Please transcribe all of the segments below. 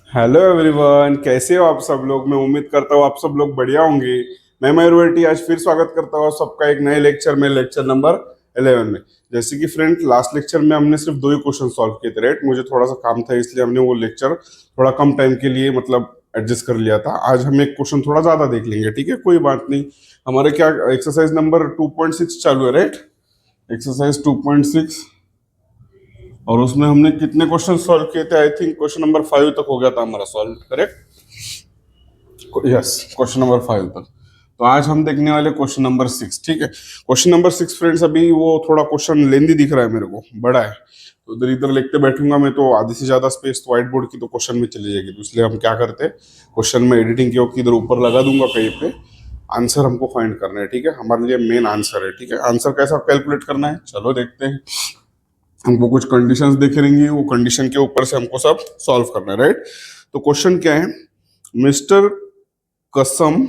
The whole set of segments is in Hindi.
हेलो एवरीवन, कैसे हो आप सब लोग। मैं उम्मीद करता हूँ आप सब लोग बढ़िया होंगे। मैं मयूरवर्ती आज फिर स्वागत करता हूँ सबका एक नए लेक्चर में, लेक्चर नंबर 11 में। जैसे कि फ्रेंड, लास्ट लेक्चर में हमने सिर्फ दो ही क्वेश्चन सॉल्व किए थे, राइट। मुझे थोड़ा सा काम था इसलिए हमने वो लेक्चर थोड़ा कम टाइम के लिए मतलब एडजस्ट कर लिया था। आज हम एक क्वेश्चन थोड़ा ज्यादा देख लेंगे, ठीक है, कोई बात नहीं। हमारे क्या एक्सरसाइज नंबर 2.6 चालू है, राइट। एक्सरसाइज 2.6, और उसमें हमने कितने क्वेश्चन सॉल्व किए थे? आई थिंक क्वेश्चन नंबर 5 तक हो गया था हमारा solve, correct. Yes, question number 5 तक। तो आज हम देखने वाले क्वेश्चन नंबर 6, ठीक है। क्वेश्चन नंबर 6 फ्रेंड्स, अभी वो थोड़ा क्वेश्चन लेंदी दिख रहा है मेरे को, बड़ा है, तो इधर इधर लिखते बैठूंगा मैं तो आधी से ज्यादा स्पेस तो व्हाइट बोर्ड की तो क्वेश्चन में चली जाएगी। तो इसलिए हम क्या करते हैं, क्वेश्चन में एडिटिंग की इधर ऊपर लगा दूंगा कहीं पे। आंसर हमको फाइंड करना है, ठीक है, हमारे लिए मेन आंसर है, ठीक है। आंसर कैसा कैलकुलेट करना है, चलो देखते हैं। हमको कुछ कंडीशंस दिख रहेंगी, वो कंडीशन के ऊपर से हमको सब सॉल्व करना है, राइट। तो क्वेश्चन क्या है, मिस्टर कसम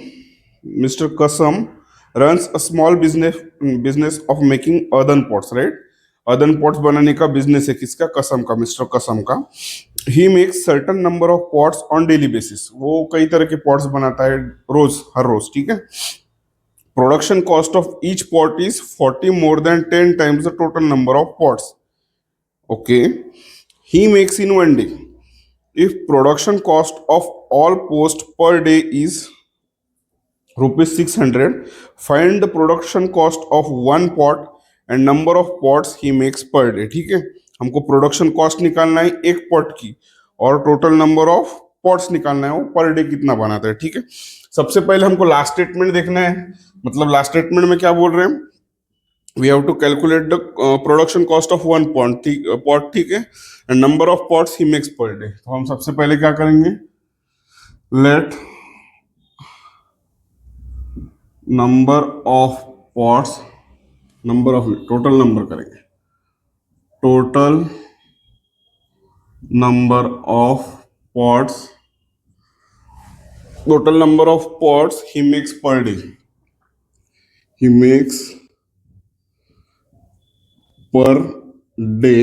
मिस्टर कसम runs a small business of making earthen pots, right. Earthen pots बनाने का बिजनेस है किसका? कसम का, मिस्टर कसम का। He makes certain number of pots on daily basis, वो कई तरह के पॉट्स बनाता है रोज, हर रोज, ठीक है। Production cost of each pot is 40 more than 10 times the total number of pots, okay. He makes in one day. If production cost of all post per day is rupees 600, find the production cost of one pot and number of pots he makes per day, ठीक है। हमको प्रोडक्शन कॉस्ट निकालना है एक पॉट की, और टोटल नंबर ऑफ पॉट्स निकालना है वो पर डे कितना बनाता है, ठीक है। सबसे पहले हमको लास्ट स्टेटमेंट देखना है। मतलब लास्ट स्टेटमेंट में क्या बोल रहे हैं, we have to calculate the production cost of one pot, ठीक है, and number of pots he makes per day। तो हम सबसे पहले क्या करेंगे, let number of pots, number of total number करेंगे, total number of pots, total number of pots he makes per day, he makes per day,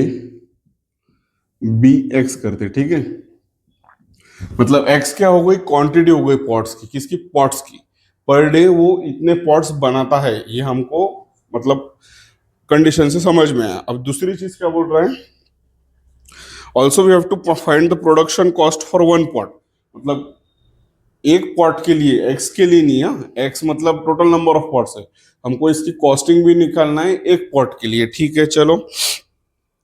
b x करते, ठीक है। मतलब एक्स क्या हो गई, क्वांटिटी हो गई पॉट्स की, किसकी? पॉट्स की। पर डे वो इतने पॉट्स बनाता है, ये हमको मतलब कंडीशन से समझ में आया। अब दूसरी चीज क्या बोल रहा है, also we have to find the production cost for one pot. मतलब एक पॉट के लिए, एक्स के लिए नहीं है, एक्स मतलब टोटल नंबर ऑफ पॉट्स है, हमको इसकी कॉस्टिंग भी निकालना है एक पॉट के लिए, ठीक है। चलो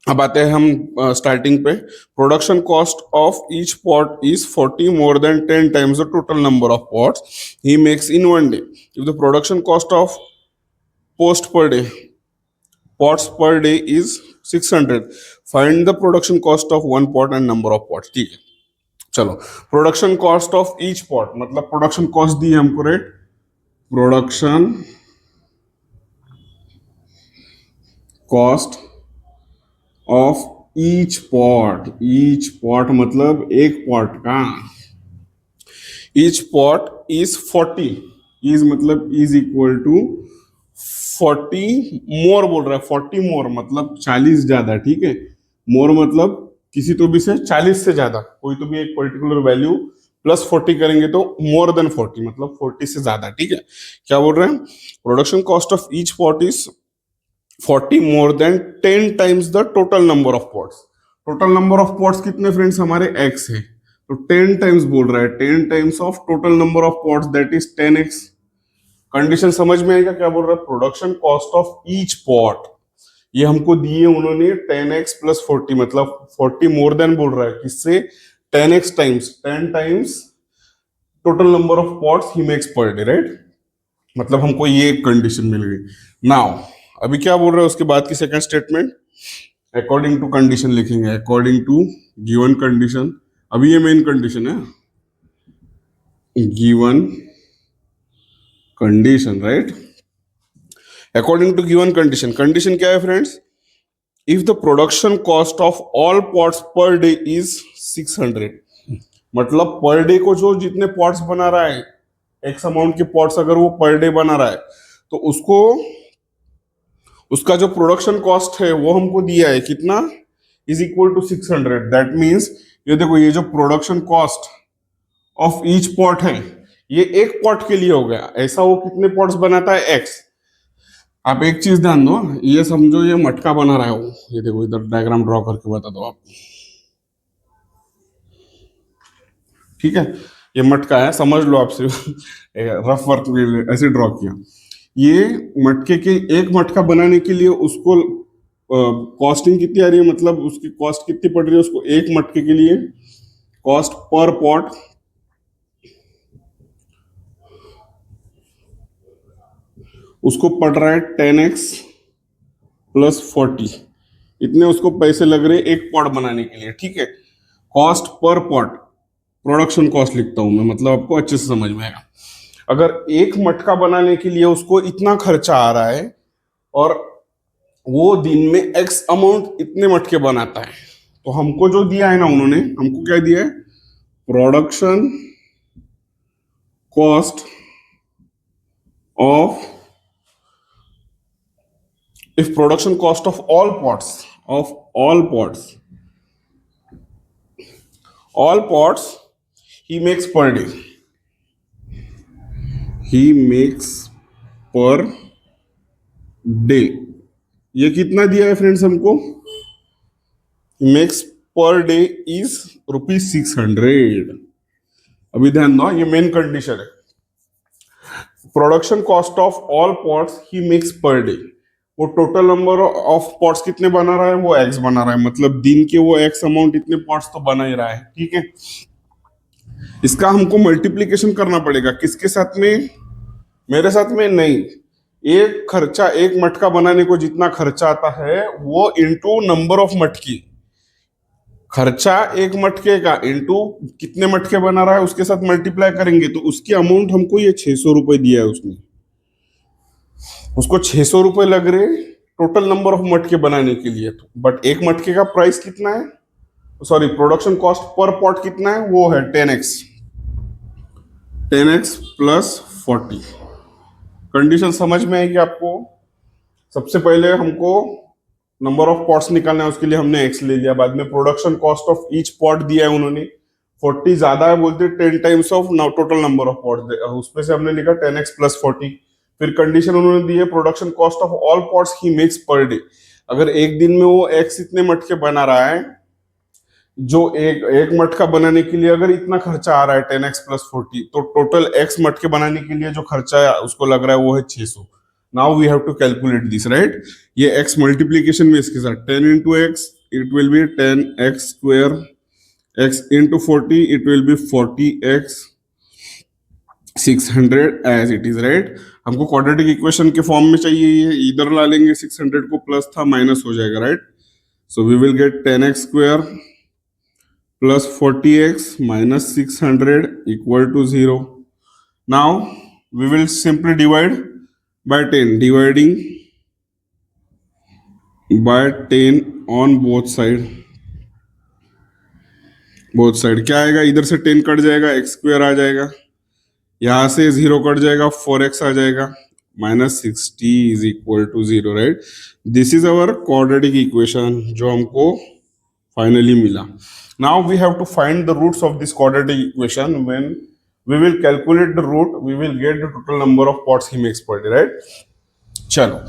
अब आते हैं हम स्टार्टिंग पे। Production cost of each pot is 40 more than 10 times the total number of pots he makes in one day. If the production cost of post per day pots per day is 600, find the production cost of one pot and number of pots, ठीक है। चलो, production cost of each pot, मतलब प्रोडक्शन कॉस्ट दी है हमको, right. Production cost of each pot मतलब एक पॉट का, ईच पॉट इज 40, इज मतलब इज इक्वल टू 40 मोर बोल रहा है, 40 मोर मतलब 40 ज्यादा, ठीक है। मोर मतलब किसी तो भी से 40 से ज्यादा, कोई तो भी एक पर्टिकुलर वैल्यू प्लस 40 करेंगे तो मोर देन 40 मतलब 40 से ज्यादा, ठीक है। क्या बोल रहे हैं, production cost of each pot is 40 more than 10 times the total number of pots. Total number of pots कितने फ्रेंड्स हमारे एक्स है, तो 10 टाइम्स बोल रहा है, 10 times of total number of pots that is 10x। Condition समझ में आएगा क्या बोल रहा है, production cost of each pot, ये हमको दिए उन्होंने 10x प्लस 40 मतलब 40 मोर देन बोल रहा है किससे, 10x times 10 times total number of pots he makes per day, right. मतलब हमको ये कंडीशन मिल गई। नाउ अभी क्या बोल रहा है उसके बाद की second statement, according to condition लिखेंगे, अकॉर्डिंग टू गिवन कंडीशन। अभी ये मेन कंडीशन है, given condition, right. According to given condition, condition क्या है friends, if the production cost of all pots per day is 600, मतलब पर डे को जो जितने पॉट्स बना रहा है, एक्स अमाउंट के पॉट्स अगर वो पर डे बना रहा है, तो उसको उसका जो प्रोडक्शन कॉस्ट है वो हमको दिया है कितना, is equal to 600। That means ये देखो, ये जो production cost of each pot है, ये एक पॉट के लिए हो गया। ऐसा वो कितने पॉट्स बनाता है? एक्स। आप एक चीज ध्यान दो, ये समझो ये मटका बना रहा है वो, ये देखो इधर डायग्राम ड्रॉ करके बता दो आप, ठीक है? ये मटका है, समझ लो आप सिर्फ रफ वर्क ऐसे ड्रॉ किया। ये मटके के, एक मटका बनाने के लिए उसको कॉस्टिंग कितनी आ रही है, मतलब उसकी कॉस्ट कितनी पड़ रही है उसको एक मटके के लिए? कॉस्ट पर पॉट उसको पड़ रहा है 10x प्लस 40, इतने उसको पैसे लग रहे हैं एक पॉट बनाने के लिए, ठीक है? Cost per pot, production cost लिखता हूं मैं, मतलब आपको अच्छे से समझ में आएगा। अगर एक मटका बनाने के लिए उसको इतना खर्चा आ रहा है और वो दिन में एक्स अमाउंट इतने मटके बनाता है, तो हमको जो दिया है ना उन्होंने, हमको क्या दिया है? Production cost of, if production cost of all pots, all pots he makes per day, he makes per day, ये कितना दिया है फ्रेंड्स हमको? he makes per day is ₹600। अभी ध्यान दो, ये मेन कंडीशन है। Production cost of all pots he makes per day, वो टोटल नंबर ऑफ पॉट्स कितने बना रहा है? वो एक्स बना रहा है, मतलब दिन के वो एक्स अमाउंट इतने पॉट्स तो बना ही रहा है, ठीक है? इसका हमको मल्टीप्लीकेशन करना पड़ेगा, किसके साथ में? मेरे साथ में नहीं, एक खर्चा, एक मटका बनाने को जितना खर्चा आता है वो इंटू नंबर ऑफ मटकी, खर्चा एक मटके का इंटू कितने मटके बना रहा है उसके साथ मल्टीप्लाई करेंगे, तो उसकी अमाउंट हमको ये 600 रुपए दिया है उसने, उसको 600 रुपए लग रहे टोटल नंबर ऑफ मटके बनाने के लिए। तो बट एक मटके का प्राइस कितना है, sorry production cost per pot कितना है? वो है 10x, 10x प्लस 40। कंडीशन समझ में आएगी आपको? सबसे पहले हमको नंबर ऑफ पॉट्स निकालना है, उसके लिए हमने x ले लिया। बाद में production cost of each pot दिया है उन्होंने, 40 ज्यादा है बोलते 10 times of total number of pots, उसमें से हमने लिखा 10x प्लस 40। फिर कंडीशन उन्होंने दी है production cost of all pots he makes per day, अगर एक दिन में वो x इतने मटके बना रहा है, जो एक मटका बनाने के लिए अगर इतना खर्चा आ रहा है 10x प्लस 40, तो टोटल x मटके बनाने के लिए जो खर्चा उसको लग रहा है वो है 600। Now we have to calculate this, right? ये x मल्टीप्लीकेशन में इसके साथ 10 into X it will be 10x square, x into 40 it will be 40x, 600 as it is, right? हमको क्वाड्रेटिक इक्वेशन के फॉर्म में चाहिए, ये इधर ला लेंगे, 600 को प्लस था माइनस हो जाएगा, right? So we will get 10x square plus 40x minus 600 equal to 0. Now we will simply divide by 10, dividing by 10 on both side, क्या आएगा? इधर से 10 कट जाएगा, x स्क्वायर आ जाएगा, यहां से 0 कट जाएगा, 4x आ जाएगा, minus 60 is equal to 0, right? This is our quadratic equation जो हमको फाइनली मिला। Now we have to find the roots of this quadratic equation. When we will calculate the root, we will get the total number of pots he makes per day, right? चलो,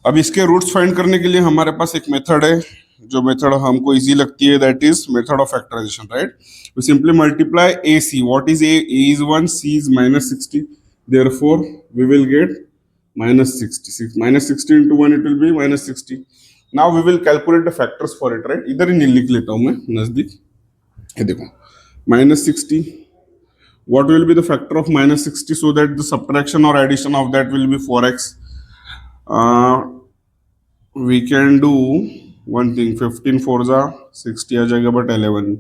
अब इसके रूट्स फाइंड करने के लिए हमारे पास एक मेथड है, जो मेथड हमको इजी लगती है, that is method of factorization, right? We simply multiply A C, what is A? A is 1, C is minus 60, therefore we will get minus 66, minus 60 into 1 it will be minus 60। Now we will calculate the factors for it, right? इधर ही लिख लेता हूं मैं नजदीक, ये देखो minus 60, what will be the factor of minus 60 so that the subtraction or addition of that will be 4x? We can do one thing, 15 4 जा 60 आ जाएगा, but 11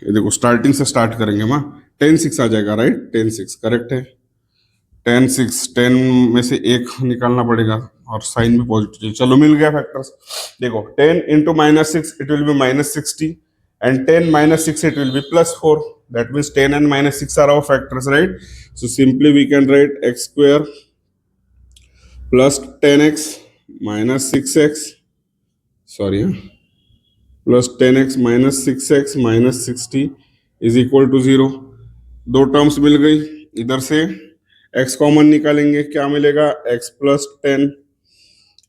ये देखो स्टार्टिंग से स्टार्ट करेंगे हम, 10 6 आ जाएगा, राइट? 10 6 करेक्ट है, 10 6, 10 में से एक निकालना पड़ेगा और साइन भी पॉजिटिव, चलो मिल गया फैक्टर्स। देखो 10 into minus 6 it will be minus 60 and 10 minus 6 it will B plus 4, that means 10 and minus 6 are our factors, right? So simply we can write x square plus 10x minus 6x, sorry, plus 10x minus 6x minus 60 is equal to 0। दो टर्म्स मिल गई, इधर से x कॉमन निकालेंगे, क्या मिलेगा, x प्लस 10,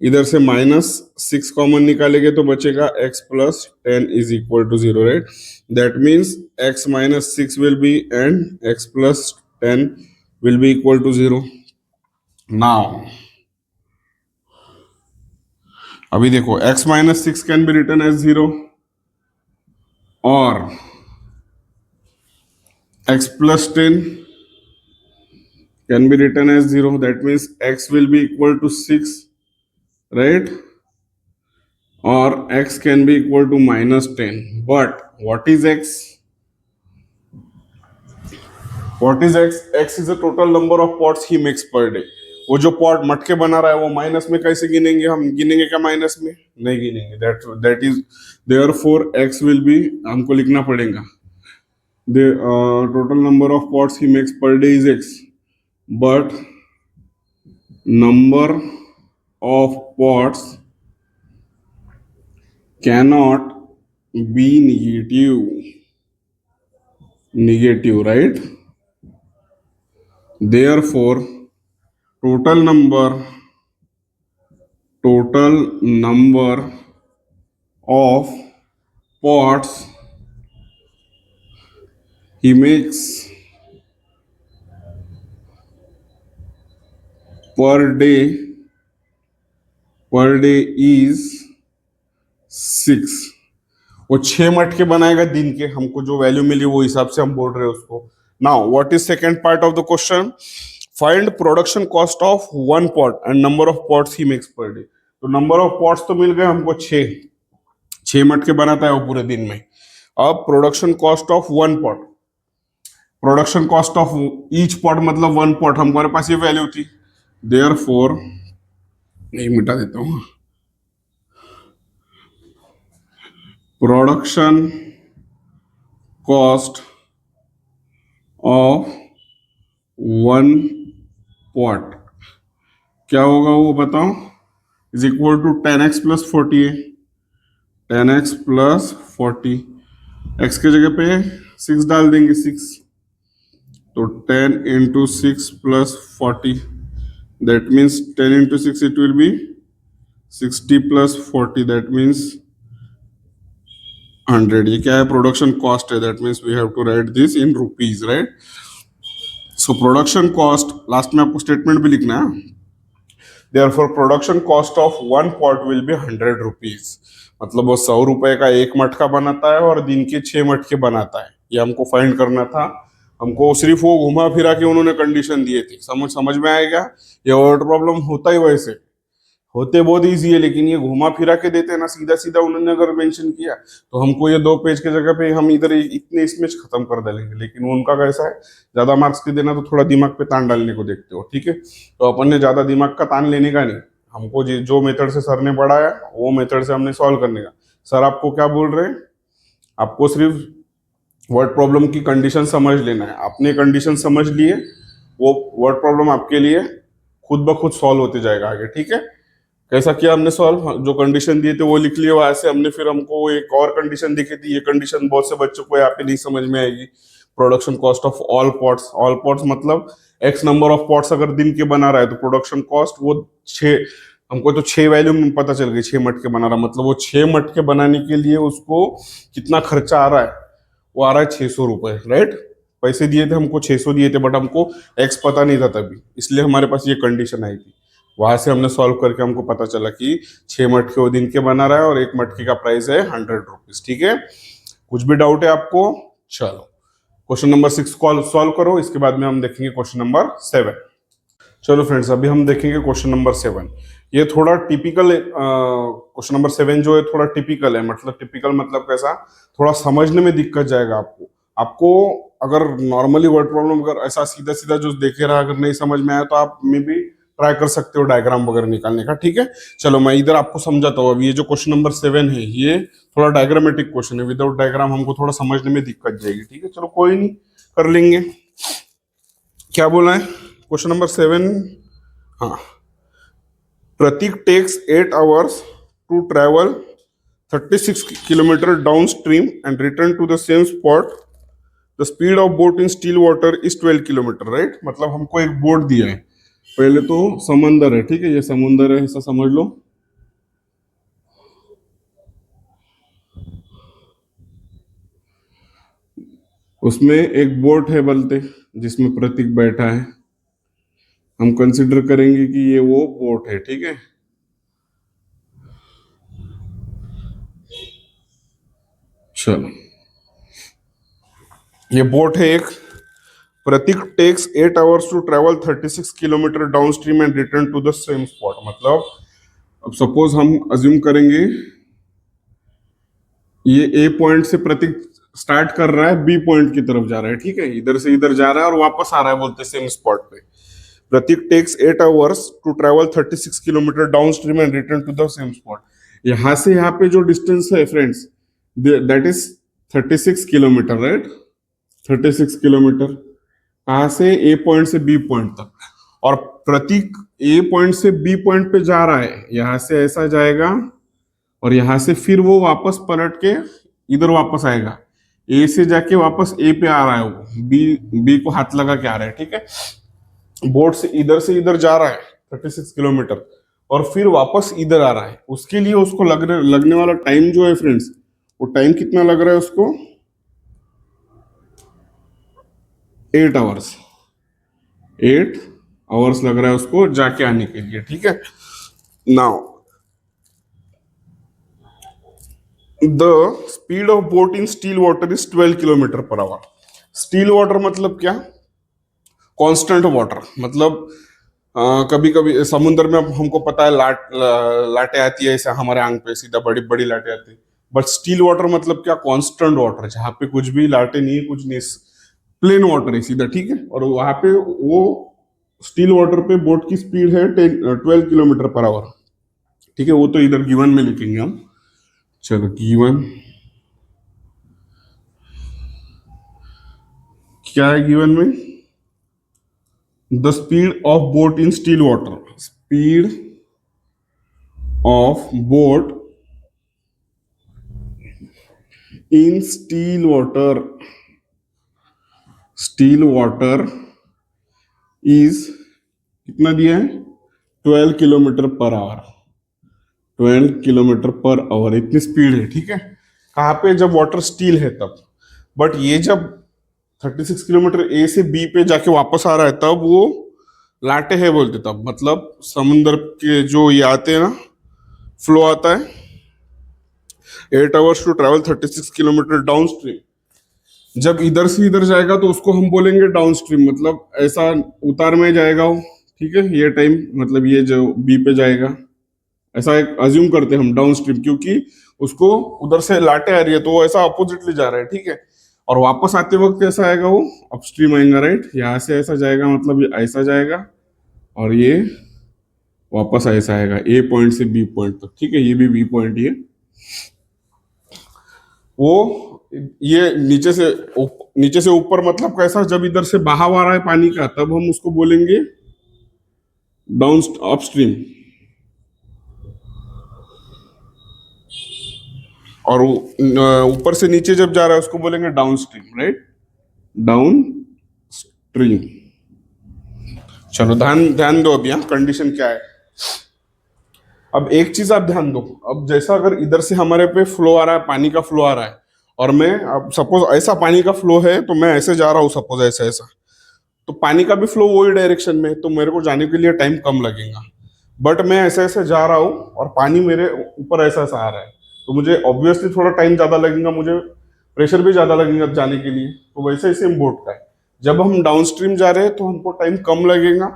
इधर से माइनस 6 कॉमन निकालेंगे तो बचेगा x plus 10 is equal to 0, right. That means x minus 6 will be and x plus 10 will be equal to 0। Now अभी देखो, x minus 6 can be written as 0 और x plus 10 can be written as 0. That means x will be equal to 6, right? Or x can be equal to minus 10. But what is x? What is x? X is the total number of pots he makes per day. वो जो पॉट मटके बना रहा है वो माइनस में कैसे गिनेंगे हम? गिनेंगे क्या माइनस में? नहीं गिनेंगे। That is therefore x will be, हमको लिखना पड़ेगा, the total number of pots he makes per day is x, but number of pots cannot be negative, right? Therefore total number of pots he makes per day is 6। वो 6 मटके बनाएगा दिन के, हमको जो वैल्यू मिली वो हिसाब से हम बोल रहे हैं उसको। Now what is second part of the question? Find production cost of one pot and number of pots he makes per day. तो नंबर ऑफ पॉट्स तो मिल गए हमको 6 मटके बनाता है वो पूरे दिन में। अब production cost of one pot, production cost of each pot मतलब वन पॉट, हमारे पास ये वैल्यू थी। देयरफॉर नहीं, मिटा देता हूं, production cost of one pot क्या होगा वो बताओ? Is equal to 10x plus 40 है, 10x प्लस 40, x के जगह पे 6 डाल देंगे, 6, तो 10 into 6 plus 40, that means 10 into 6 it will be 60 plus 40, that means 100। ये क्या है? प्रोडक्शन कॉस्ट है, that means we have to write this in rupees, right. So production cost, last में आपको स्टेटमेंट भी लिखना है, therefore production cost of one pot will be 100 rupees. मतलब वो 100 रुपए का एक मटका बनाता है और दिन के 6 मटके बनाता है। ये हमको फाइंड करना था। हमको सिर्फ वो घुमा फिरा के उन्होंने कंडीशन दिए थे। समझ में आएगा? ये वर्ड प्रॉब्लम होता ही वैसे, होते बहुत इजी है, लेकिन ये घुमा फिरा के देते हैं ना, सीधा सीधा उन्होंने अगर मेंशन किया तो हमको ये 2 पेज के जगह पे हम इधर इतने इसमें खत्म कर डालेंगे। लेकिन उनका कैसा है, ज्यादा मार्क्स के देना तो थोड़ा दिमाग पे तान डालने को देखते हो, ठीक है। तो अपन ने ज्यादा दिमाग का तान लेने का नहीं, हमको जो मेथड से सर ने पढ़ाया वो मेथड से हमने सॉल्व करने का। सर आपको क्या बोल रहे हैं? आपको सिर्फ वर्ड प्रॉब्लम की कंडीशन समझ लेना है। आपने कंडीशन समझ लिए, वो वर्ड प्रॉब्लम आपके लिए खुद ब खुद सॉल्व होते जाएगा आगे, ठीक है। कैसा किया हमने सॉल्व? जो कंडीशन दिए थे वो लिख लिए वहां से हमने, फिर हमको एक और कंडीशन दिखी थी। ये कंडीशन बहुत से बच्चों को यहाँ पे नहीं समझ में आएगी। Production cost of all pots मतलब एक्स नंबर ऑफ पॉट्स अगर दिन के बना रहा है तो प्रोडक्शन कॉस्ट वो 6, हमको तो 6 वैल्यू में पता चल गई, 6 मटके बना रहा, मतलब वो 6 मटके बनाने के लिए उसको कितना खर्चा आ रहा है? वो आ रहा है 600 रुपए, राइट। पैसे दिए थे हमको, 600 दिए थे, बट हमको एक्स पता नहीं था तभी, इसलिए हमारे पास ये कंडीशन आई थी। वहां से हमने सॉल्व करके हमको पता चला कि 6 मटके वो दिन के बना रहा है और एक मटके का प्राइस है 100 रुपीज, ठीक है। कुछ भी डाउट है आपको? चलो क्वेश्चन नंबर 6 सॉल्व करो, इसके बाद में हम देखेंगे क्वेश्चन नंबर 7। चलो फ्रेंड्स, अभी हम देखेंगे क्वेश्चन नंबर 7। ये थोड़ा टिपिकल क्वेश्चन नंबर 7 जो है थोड़ा टिपिकल है। मतलब टिपिकल मतलब कैसा? थोड़ा समझने में दिक्कत जाएगा आपको अगर नॉर्मली वर्ड प्रॉब्लम अगर ऐसा सीधा सीधा जो देखे रहा अगर नहीं समझ में आया तो आप मे भी ट्राई कर सकते हो डायग्राम वगैरह निकालने का, ठीक है। चलो मैं इधर आपको समझाता हूँ। अब ये जो क्वेश्चन नंबर 7 है ये थोड़ा डायग्रामेटिक क्वेश्चन है, विदाउट डायग्राम हमको थोड़ा समझने में दिक्कत जाएगी, ठीक है। चलो कोई नहीं, कर लेंगे। क्या बोला है क्वेश्चन नंबर 7? हाँ, Pratik takes 8 hours to travel 36 kilometer downstream and return to the same spot. The speed of boat in still water is 12 kilometre, right. मतलब हमको एक बोट दिया है, पहले तो समंदर है, ठीक है, ये समुंदर है, ऐसा समझ लो। उसमें एक बोट है बलते, जिसमें प्रतीक बैठा है। हम कंसिडर करेंगे कि ये वो बोट है, ठीक है। चलो, ये बोट है एक। Prateek takes 8 hours to travel 36 kilometre down stream and return to the same spot. मतलब अब सपोज हम अज्यूम करेंगे ये ए पॉइंट से प्रतीक स्टार्ट कर रहा है, बी पॉइंट की तरफ जा रहा है, ठीक है, इधर से इधर जा रहा है और वापस आ रहा है, बोलते सेम स्पॉट पे। Prateek takes 8 hours to travel 36 kilometre down stream and return to the same spot. यहां से यहाँ पे जो डिस्टेंस है friends, that is 36 kilometre, right. 36 kilometre कहां से, ए पॉइंट से बी पॉइंट तक। और प्रतीक ए पॉइंट से बी पॉइंट पे जा रहा है, यहां से ऐसा जाएगा और यहां से फिर वो वापस पलट के इधर वापस आएगा। ए से जाके वापस ए पे आ रहा है, वो बी को हाथ लगा के आ रहा है, ठीक है। बोर्ड से इधर जा रहा है 36 किलोमीटर और फिर वापस इधर आ रहा है। उसके लिए उसको लगने वाला टाइम जो है फ्रेंड्स, वो टाइम कितना लग रहा है उसको, 8 hours। 8 hours लग रहा है उसको जाके आने के लिए, ठीक है। Now the speed of boat in still water is 12 kilometre per our. Still water मतलब क्या, कांस्टेंट वाटर। मतलब कभी कभी समुद्र में हमको पता है लाटे आती है, ऐसे हमारे आंग पे सीधा बड़ी बड़ी लाटे आती है। बट स्टील वाटर मतलब क्या, कांस्टेंट वाटर, जहाँ पे कुछ भी लाटे नहीं है, कुछ नहीं, प्लेन वाटर है सीधा, ठीक है। और वहां पे वो स्टील वाटर पे बोट की स्पीड है 12 किलोमीटर पर आवर, ठीक है। वो तो इधर गिवन में लिखेंगे हम। चलो, गिवन क्या है गिवन में, the speed of boat in still water. Speed of boat in still water, steel water is कितना दिया है, 12 kilometre per our. 12 kilometre per our इतनी स्पीड है, ठीक है। कहाँ पे, जब वाटर स्टील है तब। बट ये जब 36 किलोमीटर ए से बी पे जाके वापस आ रहा है, तब वो लाटे है बोलते तब। मतलब समुद्र के जो ये आते हैं ना, फ्लो आता है। 8 hours to travel 36 kilometre down stream. जब इधर से इधर जाएगा तो उसको हम बोलेंगे डाउन स्ट्रीम, मतलब ऐसा उतार में जाएगा वो, ठीक है। ये टाइम मतलब ये जो बी पे जाएगा, ऐसा एक अज्यूम करते हैं हम डाउन स्ट्रीम, क्योंकि उसको उधर से लाटे आ रही है तो वो ऐसा अपोजिटली जा रहा है, ठीक है। और वापस आते वक्त कैसा आएगा, वो अपस्ट्रीम आएगा, राइट। यहाँ से ऐसा जाएगा, मतलब ये ऐसा जाएगा और ये वापस ऐसा आएगा ए पॉइंट से बी पॉइंट तक, ठीक है। ये भी बी पॉइंट, ये वो ये नीचे से ऊपर, मतलब कैसा, जब इधर से बहाव आ रहा है पानी का, तब हम उसको बोलेंगे डाउन अपस्ट्रीम। और ऊपर से नीचे जब जा रहा है उसको बोलेंगे down stream, right, down stream. चलो ध्यान ध्यान दो, अभी यहाँ कंडीशन क्या है। अब एक चीज आप ध्यान दो, अब जैसा अगर इधर से हमारे पे फ्लो आ रहा है, पानी का फ्लो आ रहा है, और मैं अब सपोज ऐसा पानी का फ्लो है तो मैं ऐसे जा रहा हूँ, सपोज ऐसा ऐसा, तो पानी का भी फ्लो वही डायरेक्शन में है, तो मेरे को जाने के लिए टाइम कम लगेगा। बट मैं ऐसे ऐसे जा रहा हूँ और पानी मेरे ऊपर ऐसा ऐसा आ रहा है, तो मुझे ऑब्वियसली थोड़ा टाइम ज्यादा लगेगा, मुझे प्रेशर भी ज्यादा लगेगा जाने के लिए। तो वैसे ही सेम बोट का है, जब हम डाउन स्ट्रीम जा रहे हैं तो हमको टाइम कम लगेगा,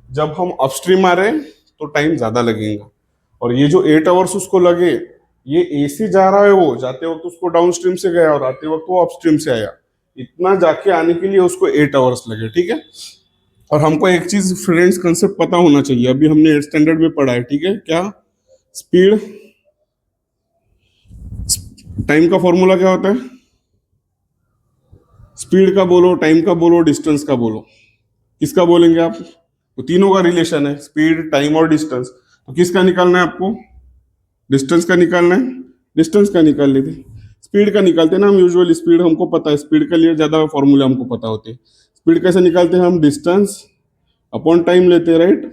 जब हम अपस्ट्रीम आ रहे हैं तो टाइम ज्यादा लगेगा। और ये जो 8 hours उसको लगे, ये ए से जा रहा है, वो जाते वक्त उसको डाउन स्ट्रीम से गया और आते वक्त वो अपस्ट्रीम से आया, इतना जाके आने के लिए उसको 8 hours लगे, ठीक है। और हमको एक चीज फ्रेंड्स कंसेप्ट पता होना चाहिए, अभी हमने 8th स्टैंडर्ड में पढ़ा है, ठीक है। क्या, स्पीड, टाइम का फॉर्मूला क्या होता है, स्पीड का बोलो, टाइम का बोलो, डिस्टेंस का बोलो, किसका बोलेंगे आप, तो तीनों का रिलेशन है, स्पीड, टाइम और डिस्टेंस। तो किसका निकालना है आपको? डिस्टेंस का निकालना है। डिस्टेंस का निकाल लेते, स्पीड का निकालते हैं ना हम यूजुअली। स्पीड हमको पता है, स्पीड के लिए ज्यादा फॉर्मूला हमको पता होते हैं। स्पीड कैसे निकालते हैं हम? डिस्टेंस अपॉन टाइम लेते हैं, राइट।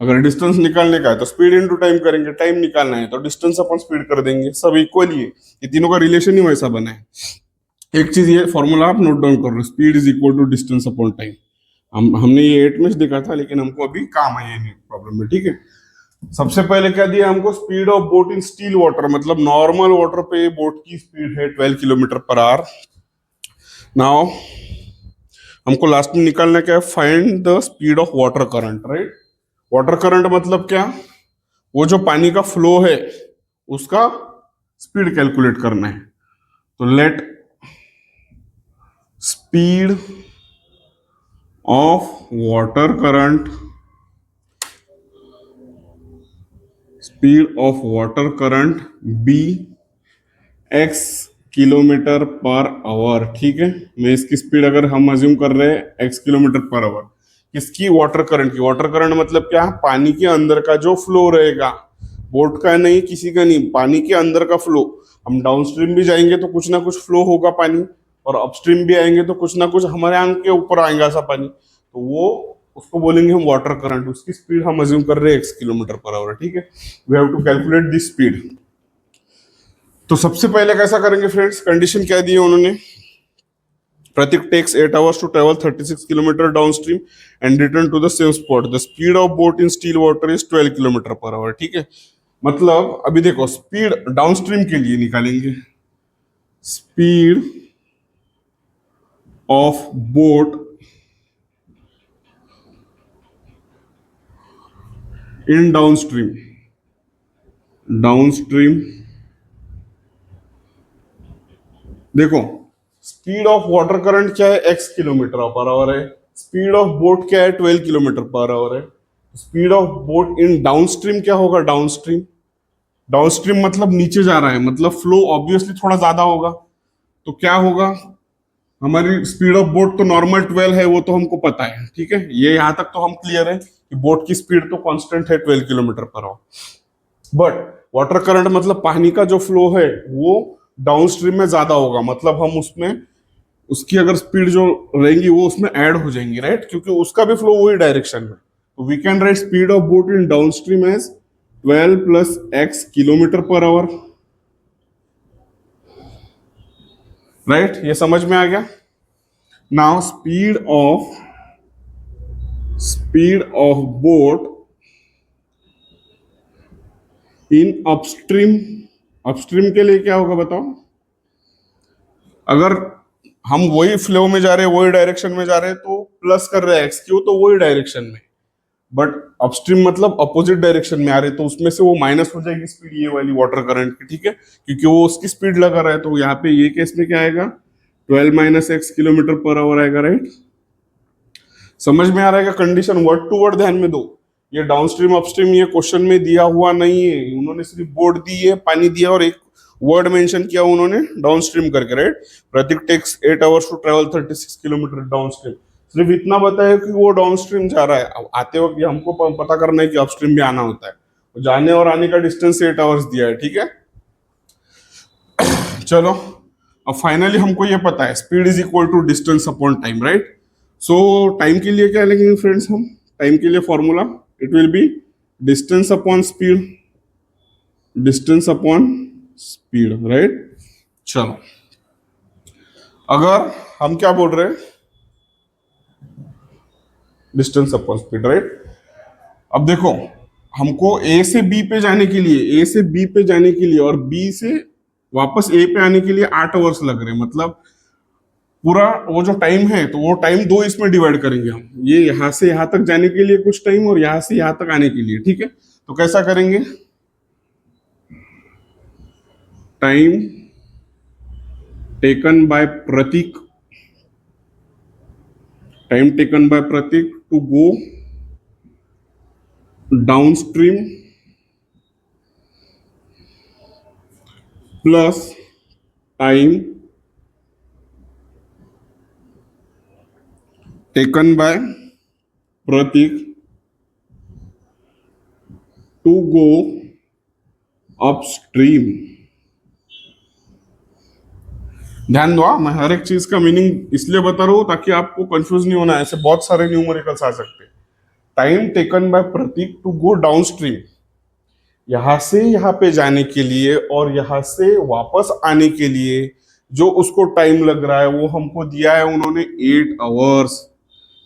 अगर डिस्टेंस निकालने का है तो स्पीड इनटू टाइम करेंगे, टाइम निकालना है तो डिस्टेंस अपॉन स्पीड कर देंगे, सब इक्वल ही है। ये तीनों का रिलेशन ही वैसा बना है। एक चीज ये फॉर्मूला आप नोट डाउन कर लो, speed is equal to distance upon time. हमने ये 8 में से देखा था, लेकिन हमको अभी काम है ये प्रॉब्लम में, ठीक है। सबसे पहले क्या दिया हमको? Speed of boat in still water, मतलब नॉर्मल वाटर पे बोट की स्पीड है 12 किलोमीटर पर आवर। नाउ हमको लास्ट में निकालना क्या है? Find the speed of water current, right. Water current मतलब क्या? वो जो पानी का फ्लो है उसका स्पीड कैलकुलेट करना है। तो let speed of water current, speed of water current be x kilometre per hour, ठीक है। मैं इसकी स्पीड अगर हम अज्यूम कर रहे हैं x किलोमीटर पर आवर, किसकी? वाटर करंट की। वाटर करंट मतलब क्या? पानी के अंदर का जो फ्लो रहेगा, बोट का नहीं, किसी का नहीं, पानी के अंदर का फ्लो। हम डाउनस्ट्रीम भी जाएंगे तो कुछ ना कुछ फ्लो होगा पानी, और अपस्ट्रीम भी आएंगे तो कुछ ना कुछ हमारे आंख के ऊपर आएगा ऐसा पानी, तो वो उसको बोलेंगे हम वाटर करंट। उसकी स्पीड हम अज्यूम कर रहे हैं x किलोमीटर पर आवर, ठीक है। We have to calculate this speed. तो सबसे पहले कैसा करेंगे फ्रेंड्स? कंडीशन क्या दी है उन्होंने? Prateek takes 8 hours to travel 36 kilometre downstream and return to the same spot. The speed of boat in still water is 12 kilometre per hour, ठीक है। मतलब अभी देखो, स्पीड डाउनस्ट्रीम के लिए निकालेंगे, speed of boat in downstream, downstream देखो, स्पीड ऑफ वाटर करंट क्या है? x किलोमीटर पर आवर है। स्पीड ऑफ बोट क्या है? 12 किलोमीटर पर आवर है। Speed of boat in downstream क्या होगा? डाउनस्ट्रीम, डाउनस्ट्रीम मतलब नीचे जा रहा है, मतलब फ्लो ऑब्वियसली थोड़ा ज्यादा होगा। तो क्या होगा? हमारी स्पीड ऑफ बोट तो नॉर्मल 12 है, वो तो हमको पता है, ठीक है। ये यहां तक तो हम क्लियर है कि बोट की स्पीड तो कांस्टेंट है 12 kilometre per our. But water current मतलब पानी का जो फ्लो है वो डाउनस्ट्रीम में ज्यादा होगा, मतलब हम उसमें उसकी अगर स्पीड जो रहेंगी वो उसमें ऐड हो जाएंगी, राइट, क्योंकि उसका भी फ्लो वही डायरेक्शन में। तो we can write speed of boat in downstream as 12 plus x kilometre per hour, right. ये समझ में आ गया? Now speed of boat in upstream, upstream के लिए क्या होगा बताओ? अगर हम वही फ्लो में जा रहे हैं, वही डायरेक्शन में जा रहे हैं, तो प्लस कर रहे हैं एक्स, क्यों? तो वही डायरेक्शन में। बट अपस्ट्रीम मतलब अपोजिट डायरेक्शन में आ रहे, तो उसमें से वो माइनस हो जाएगी स्पीड ये वाली वाटर करंट की, ठीक है, क्योंकि वो उसकी स्पीड लगा रहा है। तो यहाँ पे ये केस में क्या आएगा? 12 minus x kilometre per our आएगा, राइट। समझ में आ रहा है? कंडीशन वर्ड टू वर्ड ध्यान में दो। ये डाउनस्ट्रीम अपस्ट्रीम ये क्वेश्चन में दिया हुआ नहीं है, उन्होंने सिर्फ बोर्ड दी है, पानी दिया, और एक वर्ड मेंशन किया उन्होंने डाउनस्ट्रीम करके, right. Prateek takes 8 hours to travel 36 kilometre downstream. सिर्फ इतना बताया कि वो डाउनस्ट्रीम जा रहा है। अब आते वक्त ये हमको पता करना है कि अपस्ट्रीम भी आना होता है। तो जाने और आने का डिस्टेंस 8 hours दिया है, ठीक है। चलो, अब फाइनली हमको ये पता है speed is equal to distance upon time, right. So time के लिए क्या लेंगे फ्रेंड्स हम? टाइम के लिए formula it will be distance upon speed, distance upon speed, right. चलो, अगर हम क्या बोल रहे हैं? Distance upon speed, right. अब देखो, हमको ए से बी पे जाने के लिए, ए से बी पे जाने के लिए और बी से वापस ए पे आने के लिए 8 hours लग रहे हैं। मतलब पूरा वो जो टाइम है, तो वो टाइम दो इसमें डिवाइड करेंगे हम। ये यहां से यहां तक जाने के लिए कुछ टाइम, और यहां से यहां तक आने के लिए, ठीक है। तो कैसा करेंगे? Time taken by Prateek, time taken by Prateek to go downstream plus time taken by Prateek to go upstream. ध्यान दो, मैं हर एक चीज का मीनिंग इसलिए बता रहा हूं ताकि आपको कंफ्यूज नहीं होना। ऐसे बहुत सारे न्यूमेरिकल्स आ सकते हैं। Time taken by Prateek to go down stream, यहां से यहां पे जाने के लिए और यहां से वापस आने के लिए जो उसको टाइम लग रहा है वो हमको दिया है उन्होंने 8 hours.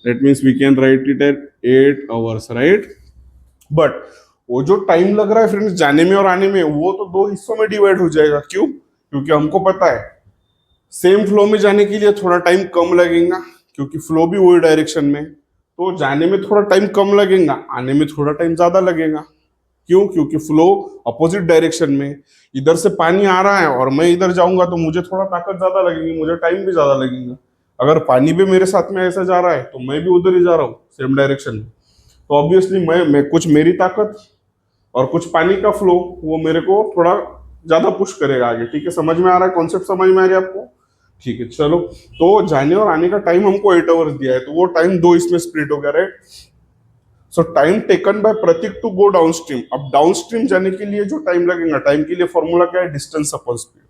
That means we can write it at 8 hours, right. But वो जो टाइम लग रहा है फ्रेंड्स जाने में और आने में, वो तो दो हिस्सों में डिवाइड हो जाएगा। क्यों? क्योंकि हमको पता है सेम फ्लो में जाने के लिए थोड़ा टाइम कम लगेगा, क्योंकि फ्लो भी वही डायरेक्शन में, तो जाने में थोड़ा टाइम कम लगेगा, आने में थोड़ा टाइम ज्यादा लगेगा। क्यों? क्योंकि फ्लो अपोजिट डायरेक्शन में, इधर से पानी आ रहा है और मैं इधर जाऊंगा तो मुझे थोड़ा ताकत ज्यादा लगेगी, मुझे टाइम भी ज्यादा लगेगा। अगर पानी भी मेरे साथ में ऐसा जा रहा है तो मैं भी उधर ही जा रहा हूँ सेम डायरेक्शन में, तो ऑब्वियसली मैं कुछ मेरी ताकत और कुछ पानी का फ्लो वो मेरे को थोड़ा ज्यादा पुश करेगा आगे। ठीक है, समझ में आ रहा है? कॉन्सेप्ट समझ में आ रहा है आपको? ठीक है, चलो। तो जाने और आने का टाइम हमको 8 आवर्स दिया है, तो वो टाइम दो इसमें स्प्लिट हो गया, right. So time taken by Prateek to go down stream. अब डाउन स्ट्रीम जाने के लिए जो टाइम लगेगा, टाइम के लिए फॉर्मूला क्या है? Distance upon speed.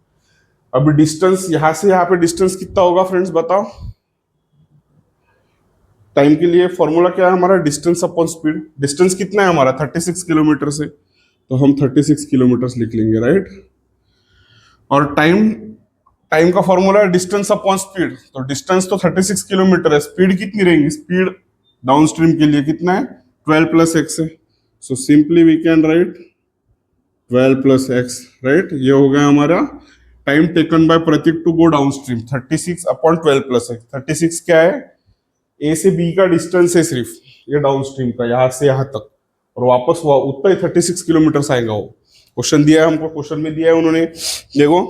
अभी डिस्टेंस यहां से यहां पे डिस्टेंस कितना होगा फ्रेंड्स, बताओ। टाइम के लिए फॉर्मूला क्या है हमारा? Distance upon speed. डिस्टेंस कितना है हमारा? 36 किलोमीटर से, तो हम 36 किलोमीटर लिख लेंगे, राइट। और टाइम, टाइम का फॉर्मूला है डिस्टेंस अपॉन स्पीड, तो डिस्टेंस तो 36 किलोमीटर है, स्पीड कितनी रहेगी? स्पीड डाउन स्ट्रीम के लिए कितना है? 12 + x है। So simply we can write 12 + x, right. ये हो गया हमारा time taken by Prateek to go down stream, 36/12 + x। 36 क्या है? ए से बी का डिस्टेंस है सिर्फ, ये डाउन स्ट्रीम का, यहां से यहां तक, और वापस हुआ उतना ही 36 किलोमीटर आएगा। वो क्वेश्चन दिया है हमको, क्वेश्चन में दिया है उन्होंने, देखो,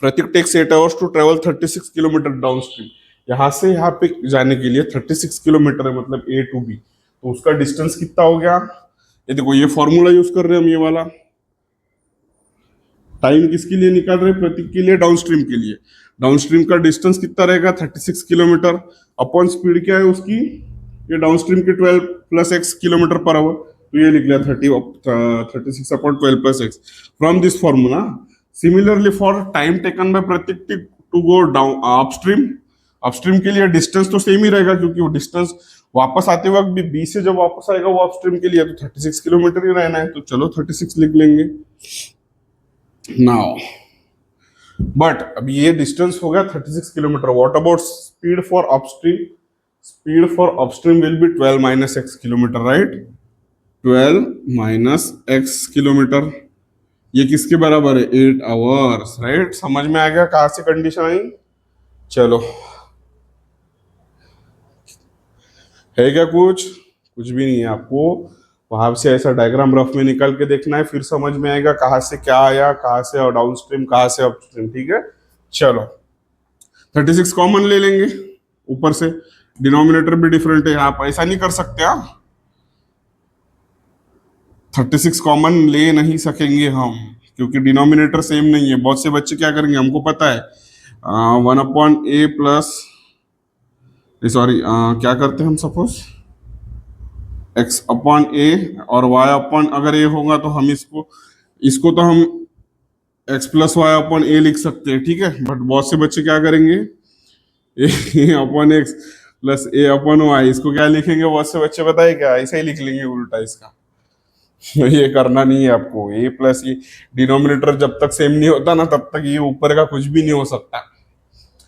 Prateek takes 8 hours to travel 36 kilometre down stream. यहां से यहाँ पे जाने के लिए 36 किलोमीटर है, मतलब ए टू बी, तो उसका डिस्टेंस कितना हो गया? ये देखो, ये फॉर्मूला यूज कर रहे हैं हम, ये वाला। टाइम किसके लिए निकाल रहे हैं? प्रतीक के लिए, डाउन स्ट्रीम के लिए। डाउन स्ट्रीम का डिस्टेंस कितना रहेगा? 36 किलोमीटर। अपॉन स्पीड क्या है उसकी? ये डाउन स्ट्रीम की 12 + x किलोमीटर पर आवर, तो ये लिख लिया 36/12 + x from this formula. Similarly for time taken by Prateek to go down upstream, upstream के लिए डिस्टेंस तो सेम ही रहेगा, क्योंकि वो डिस्टेंस वापस आते वक्त भी बी से जब वापस आएगा वो अपस्ट्रीम के लिए, तो 36 किलोमीटर ही रहना है, तो चलो 36 लिख लेंगे नाउ। बट अब ये डिस्टेंस हो गया 36 kilometre. What about speed for upstream? Speed for upstream will be 12 - x kilometre, right. 12 - x kilometre, ये किसके बराबर है? 8 आवर्स, राइट। समझ में आ गया कहां से कंडीशन आई? चलो, है क्या कुछ? कुछ भी नहीं है। आपको वहां से ऐसा डायग्राम रफ में निकाल के देखना है, फिर समझ में आएगा कहाँ से क्या आया, कहाँ से डाउन स्ट्रीम, कहाँ से अपस्ट्रीम। ठीक है, चलो 36 कॉमन ले लेंगे ऊपर से, डिनोमिनेटर भी डिफरेंट है, आप ऐसा नहीं कर सकते। हाँ, 36 कॉमन ले नहीं सकेंगे हम, क्योंकि डिनोमिनेटर सेम नहीं है। बहुत से बच्चे क्या करेंगे, हमको पता है 1/a प्लस, सॉरी क्या करते हैं हम, सपोज x/a और y/, अगर a होगा तो हम इसको इसको तो हम x + y/a लिख सकते हैं, ठीक है। बट बहुत से बच्चे क्या करेंगे, a/x + a/y, इसको क्या लिखेंगे? बहुत से बच्चे बताए क्या, ऐसा ही लिख लेंगे उल्टा इसका। ये करना नहीं है आपको। a + डिनोमिनेटर जब तक सेम नहीं होता ना, तब तक ये ऊपर का कुछ भी नहीं हो सकता।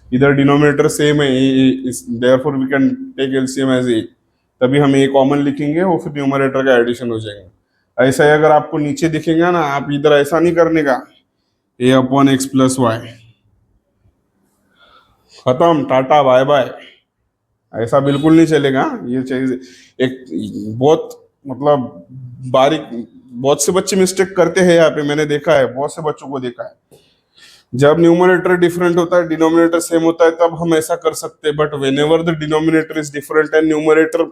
इधर डिनोमिनेटर सेम है, therefore we can take LCM as a, तभी हम ए कॉमन लिखेंगे, वो फिर न्यूमरेटर का एडिशन हो जाएगा। ऐसा ही अगर आपको नीचे दिखेगा ना, आप इधर ऐसा नहीं करने का, a/x + y, खत्म, टाटा बाय बाय, ऐसा बिल्कुल नहीं चलेगा। ये चीज एक बहुत मतलब बारीक, बहुत से बच्चे मिस्टेक करते हैं यहाँ पे, मैंने देखा है, बहुत से बच्चों को देखा है। जब न्यूमरेटर डिफरेंट होता है, डिनोमिनेटर सेम होता है, तब हम ऐसा कर सकते हैं। But when ever the denominator is different and numerator,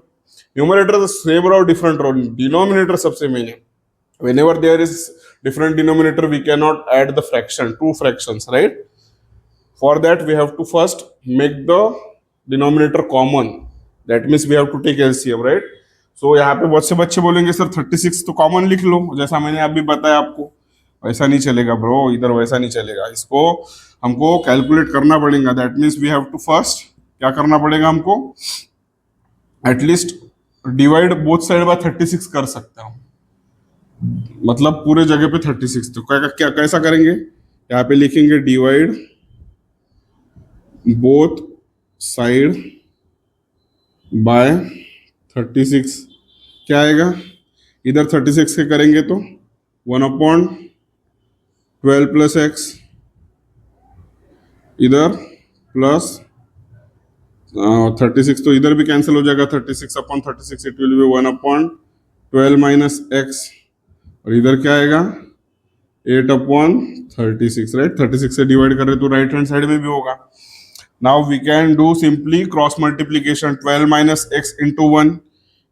numerator same रहो डिफरेंट रहो, डिनोमिनेटर सबसे मेन है। Whenever there is different denominator, we cannot add the fraction, two fractions, right? For that we have to first make the denominator common, that means we have to take LCM, right? सो यहाँ पे बहुत से बच्चे बोलेंगे सर 36 तो कॉमन लिख लो, जैसा मैंने अभी बताया आपको। वैसा नहीं चलेगा ब्रो, इधर वैसा नहीं चलेगा, इसको हमको कैलकुलेट करना पड़ेगा। That means we have to first क्या करना पड़ेगा हमको, at least divide both side by 36 कर सकता हूँ, मतलब पूरे जगह पे 36। तो क्या कैसा करेंगे, यहाँ पे लिखेंगे डिवाइड बोथ साइड बाय 36। क्या आएगा, इधर 36 के करेंगे तो 1/12 प्लस एक्स, इधर प्लस 36, तो इधर भी कैंसिल हो जाएगा, 36/36 it will B 1/12 minus x, और इधर क्या आएगा 8/36, राइट। 36 से डिवाइड कर रहे तो राइट हैंड साइड में भी होगा। Now we can do simply cross multiplication, 12 minus x into 1,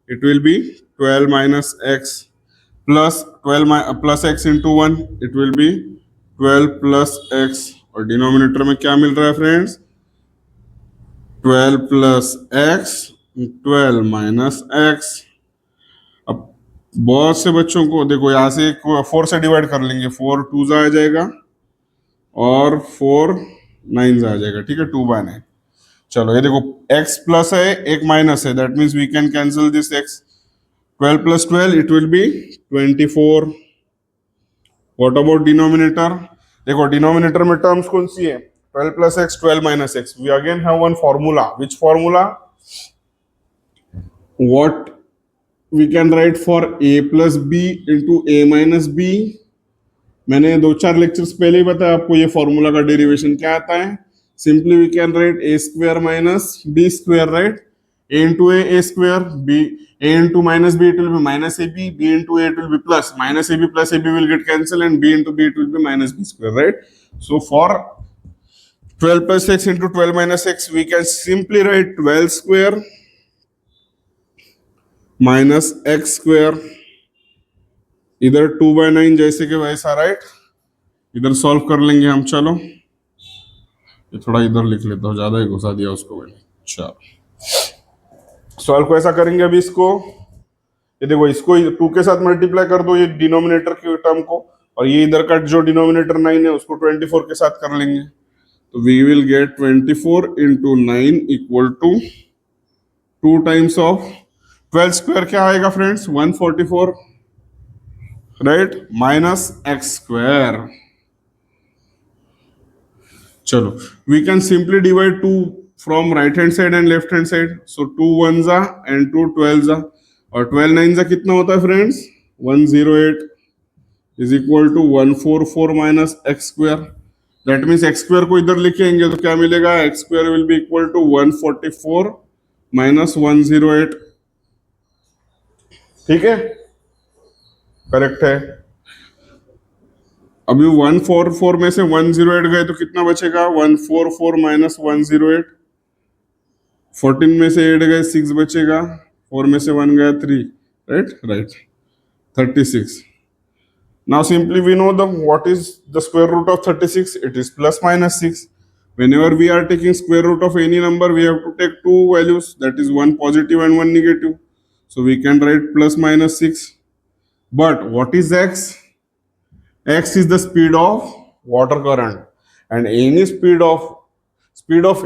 it will be 12 minus x plus 12 plus x into 1, it will be 12 plus x, और डिनोमिनेटर में क्या मिल रहा है friends, 12 plus x, 12 minus x. अब बहुत से बच्चों को देखो यहाँ से 4 से डिवाइड कर लेंगे, 4 2 आ जाएगा और 4 9 आ जाएगा, ठीक है, 2/9। चलो ये देखो x प्लस है, एक माइनस है, that means we can cancel this x। 12 plus 12 it will be 24। What about denominator, देखो डिनोमिनेटर में टर्म्स कौन सी है, 12 plus x, 12 minus x. We again have one formula, which formula, what we can write for a plus b into a minus b. मैंने 2-4 लेक्चर्स पहले ही बताया आपको ये फॉर्मूला का डेरिवेशन क्या आता है। Simply we can write a square minus b square, right. a into a square, b a into minus b it will be minus ab, b into a it will be plus minus ab, plus ab will get cancelled, and b into b it will be minus b square, right? So for 12 plus x into 12 minus x we can simply write 12 square minus x square, इधर 2/9 जैसे कि वैसा, राइट। इधर सॉल्व कर लेंगे हम। चलो ये थोड़ा इधर लिख लेता हूँ, ज्यादा ही घुसा दिया उसको मैंने। चलो सॉल्व कैसा करेंगे अभी इसको, ये देखो इसको 2 के साथ मल्टीप्लाई कर दो, ये डिनोमिनेटर की टर्म को, और ये इधर का जो डिनोमिनेटर 9 है उसको 24 के साथ कर लेंगे। तो we will get 24 into 9 equal to 2 times of 12 square क्या आएगा friends, 144, right, minus x square. चलो we can simply divide 2 from right hand side and left hand side. So 2 1 जा एंड 2 12 जा, और 12 9 जा कितना होता है friends, 108 is equal to 144 minus x square. That means x square को इधर लिखेंगे तो क्या मिलेगा, x square will be equal to 144 minus 108, ठीक है, करेक्ट है। अभी 144 में से 108 गए तो कितना बचेगा, 144 माइनस 108, 14 में से 8 गए 6 बचेगा, 4 में से 1 गया 3, right 36। Now simply we know the what is the square root of 36, it is plus minus 6. Whenever we are taking square root of any number we have to take two values, that is one positive and one negative. So we can write plus minus 6. But what is x? X is the speed of water current, and any speed of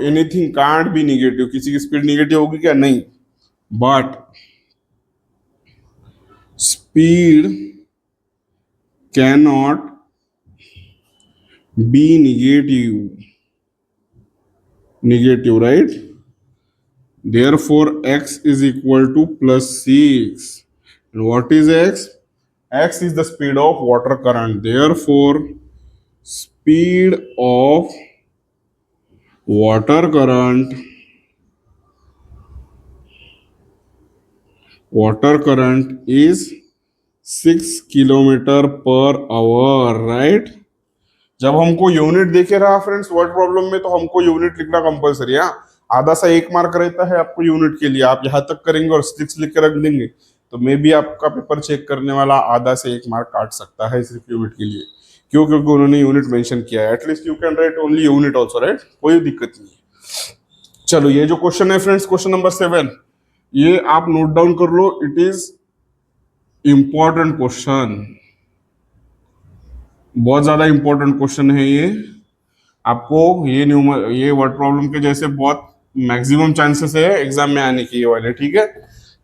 anything can't be negative. किसी की स्पीड नेगेटिव होगी क्या, नहीं, but speed cannot be negative, right? Therefore x is equal to plus 6. And what is x? X is the speed of water current. Therefore speed of water current is 6 kilometre per hour, right. जब हमको यूनिट देखे रहा फ्रेंड्स वर्ड प्रॉब्लम में, तो हमको यूनिट लिखना कंपलसरी है। आधा सा 1 मार्क रहता है आपको यूनिट के लिए, आप यहाँ तक करेंगे और 6 लिख के रख देंगे तो मे भी आपका पेपर चेक करने वाला आधा से 1 मार्क काट सकता है सिर्फ यूनिट के लिए। क्यों, क्योंकि उन्होंने यूनिट मेंशन किया है। At least you can write only unit also, right, कोई दिक्कत नहीं है। चलो ये जो क्वेश्चन है फ्रेंड्स, क्वेश्चन नंबर 7, ये आप नोट डाउन कर लो, इट इज इंपॉर्टेंट क्वेश्चन, बहुत ज्यादा इंपॉर्टेंट क्वेश्चन है ये। आपको ये वर्ड प्रॉब्लम के जैसे बहुत मैक्सिमम चांसेस है एग्जाम में आने की, ये वाले, ठीक है।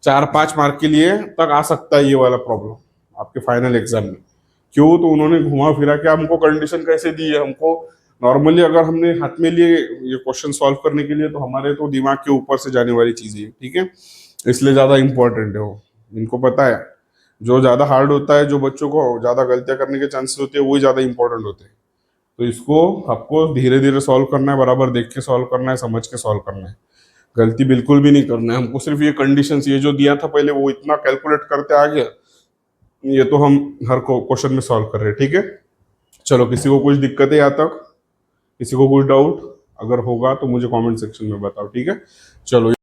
4-5 मार्क के लिए तक आ सकता है ये वाला प्रॉब्लम आपके फाइनल एग्जाम में। क्यों? तो उन्होंने घुमा फिरा के हमको कंडीशन कैसे दी है, हमको नॉर्मली अगर हमने हाथ में लिए ये क्वेश्चन सॉल्व करने के लिए, तो हमारे तो दिमाग के ऊपर से जाने वाली चीजें है, ठीक है। इसलिए ज्यादा इंपॉर्टेंट है वो, इनको पता है। जो ज्यादा हार्ड होता है, जो बच्चों को ज्यादा गलतियां करने के चांसेस होते हैं, वही ज्यादा इंपॉर्टेंट होते हैं। तो इसको आपको धीरे धीरे सॉल्व करना है, बराबर देख के सॉल्व करना है, समझ के सॉल्व करना है। गलती बिल्कुल भी नहीं करना है हमको। सिर्फ ये कंडीशंस, ये जो दिया था पहले, वो इतना कैलकुलेट करते आ गया, ये तो हम हर क्वेश्चन में सॉल्व कर रहे हैं, ठीक है। चलो, किसी को कुछ दिक्कत है यहाँ तक, किसी को कुछ डाउट अगर होगा तो मुझे कमेंट सेक्शन में बताओ, ठीक है। चलो।